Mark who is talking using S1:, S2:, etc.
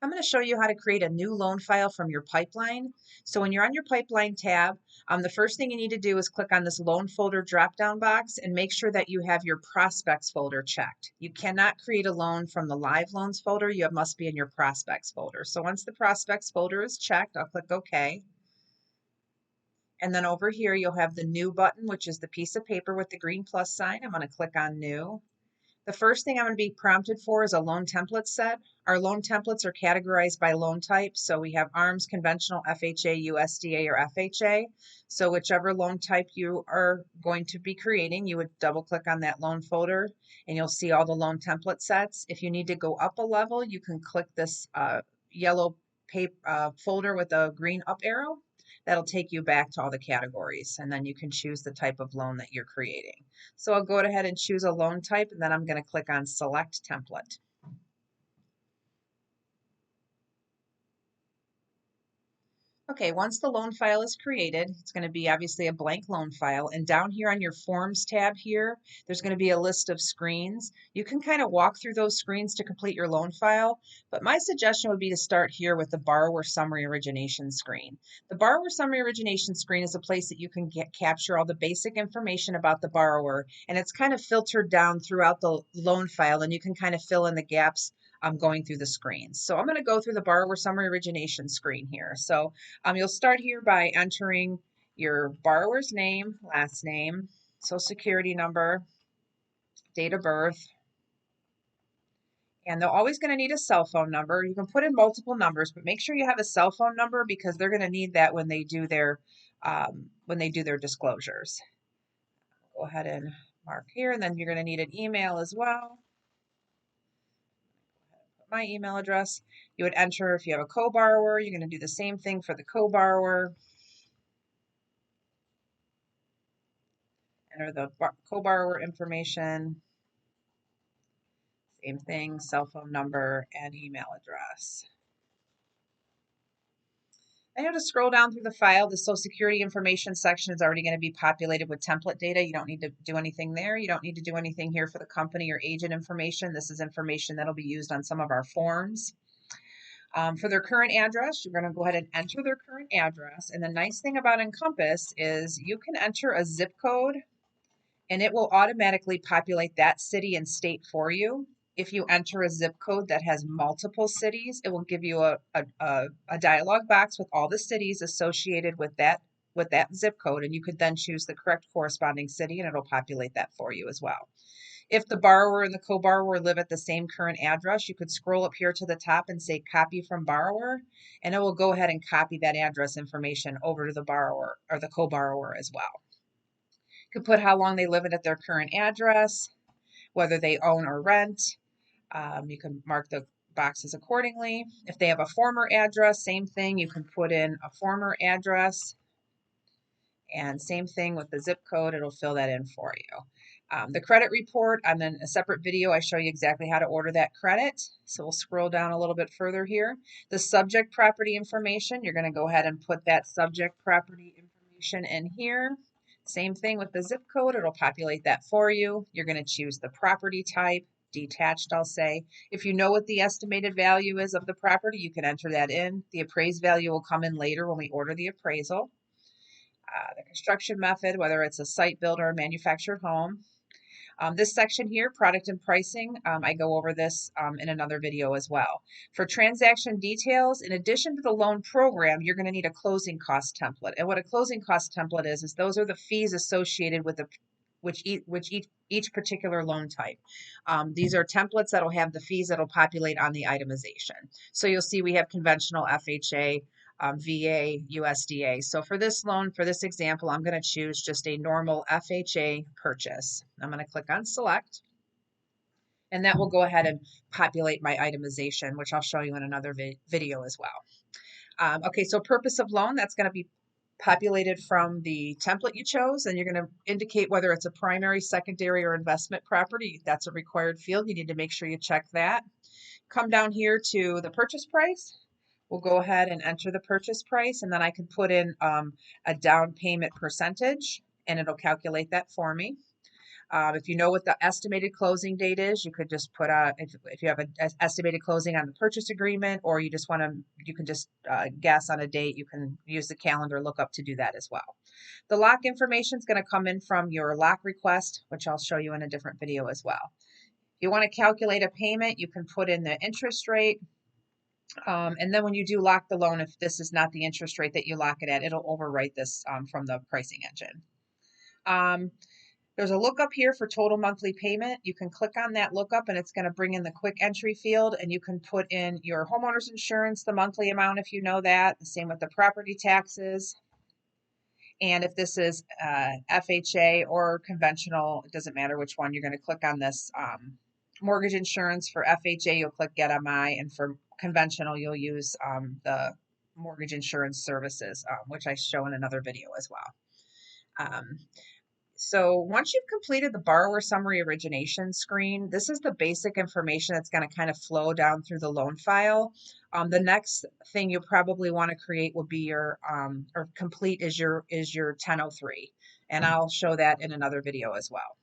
S1: I'm going to show you how to create a new loan file from your pipeline. So when you're on your pipeline tab, the first thing you need to do is click on this loan folder drop-down box and make sure that you have your prospects folder checked. You cannot create a loan from the live loans folder. You must be in your prospects folder. So once the prospects folder is checked, I'll click OK. And then over here, you'll have the new button, which is the piece of paper with the green plus sign. I'm going to click on new. The first thing I'm going to be prompted for is a loan template set. Our loan templates are categorized by loan type. So we have ARMS, conventional, FHA, USDA, or FHA. So whichever loan type you are going to be creating, you would double click on that loan folder and you'll see all the loan template sets. If you need to go up a level, you can click this yellow folder with a green up arrow. That'll take you back to all the categories, and then you can choose the type of loan that you're creating. So I'll go ahead and choose a loan type, and then I'm going to click on Select Template. Okay, once the loan file is created, it's going to be obviously a blank loan file. And down here on your Forms tab here, there's going to be a list of screens. You can kind of walk through those screens to complete your loan file, but my suggestion would be to start here with the Borrower Summary Origination screen. The Borrower Summary Origination screen is a place that you can capture all the basic information about the borrower, and it's kind of filtered down throughout the loan file, and you can kind of fill in the gaps going through the screens. So I'm going to go through the Borrower Summary Origination screen here. So you'll start here by entering your borrower's name, last name, social security number, date of birth, and they're always going to need a cell phone number. You can put in multiple numbers, but make sure you have a cell phone number because they're going to need that when they do their disclosures. Go ahead and mark here, and then you're going to need an email as well. My email address. You would enter if you have a co-borrower. You're going to do the same thing for the co-borrower. Enter the co-borrower information. Same thing, cell phone number and email address. I have to scroll down through the file. The Social Security information section is already going to be populated with template data. You don't need to do anything there. You don't need to do anything here for the company or agent information. This is information that'll be used on some of our forms. For their current address, you're going to go ahead and enter their current address. And the nice thing about Encompass is you can enter a zip code and it will automatically populate that city and state for you. If you enter a zip code that has multiple cities, it will give you a dialog box with all the cities associated with that zip code, and you could then choose the correct corresponding city and it'll populate that for you as well. If the borrower and the co-borrower live at the same current address, you could scroll up here to the top and say copy from borrower, and it will go ahead and copy that address information over to the borrower or the co-borrower as well. You could put how long they live at their current address, whether they own or rent. You can mark the boxes accordingly. If they have a former address, same thing. You can put in a former address. And same thing with the zip code, it'll fill that in for you. The credit report, and then a separate video, I show you exactly how to order that credit. So we'll scroll down a little bit further here. The subject property information, you're going to go ahead and put that subject property information in here. Same thing with the zip code, it'll populate that for you. You're going to choose the property type, detached, I'll say. If you know what the estimated value is of the property, you can enter that in. The appraised value will come in later when we order the appraisal. The construction method, whether it's a site built or a manufactured home. This section here, product and pricing, I go over this in another video as well. For transaction details, in addition to the loan program, you're going to need a closing cost template. And what a closing cost template is those are the fees associated with each particular loan type. These are templates that will have the fees that will populate on the itemization. So you'll see we have conventional FHA, VA, USDA. So for this loan, for this example, I'm going to choose just a normal FHA purchase. I'm going to click on select, and that will go ahead and populate my itemization, which I'll show you in another video as well. Okay, so purpose of loan, that's going to be populated from the template you chose, and you're going to indicate whether it's a primary, secondary, or investment property. That's a required field. You need to make sure you check that. Come down here to the purchase price. We'll go ahead and enter the purchase price, and then I can put in a down payment percentage, and it'll calculate that for me. If you know what the estimated closing date is, you could just put if you have an estimated closing on the purchase agreement, or you just want to, you can just guess on a date. You can use the calendar lookup to do that as well. The lock information is going to come in from your lock request, which I'll show you in a different video as well. If you want to calculate a payment, you can put in the interest rate. And then when you do lock the loan, if this is not the interest rate that you lock it at, it'll overwrite this from the pricing engine. There's a lookup here for total monthly payment. You can click on that lookup and it's going to bring in the quick entry field, and you can put in your homeowner's insurance, the monthly amount if you know that, the same with the property taxes. And if this is FHA or conventional, it doesn't matter which one, you're going to click on this mortgage insurance. For FHA, you'll click Get MI, and for conventional, you'll use the mortgage insurance services, which I show in another video as well. So once you've completed the borrower summary origination screen, this is the basic information that's going to kind of flow down through the loan file. The next thing you probably want to create will be your or complete is your 1003, and I'll show that in another video as well.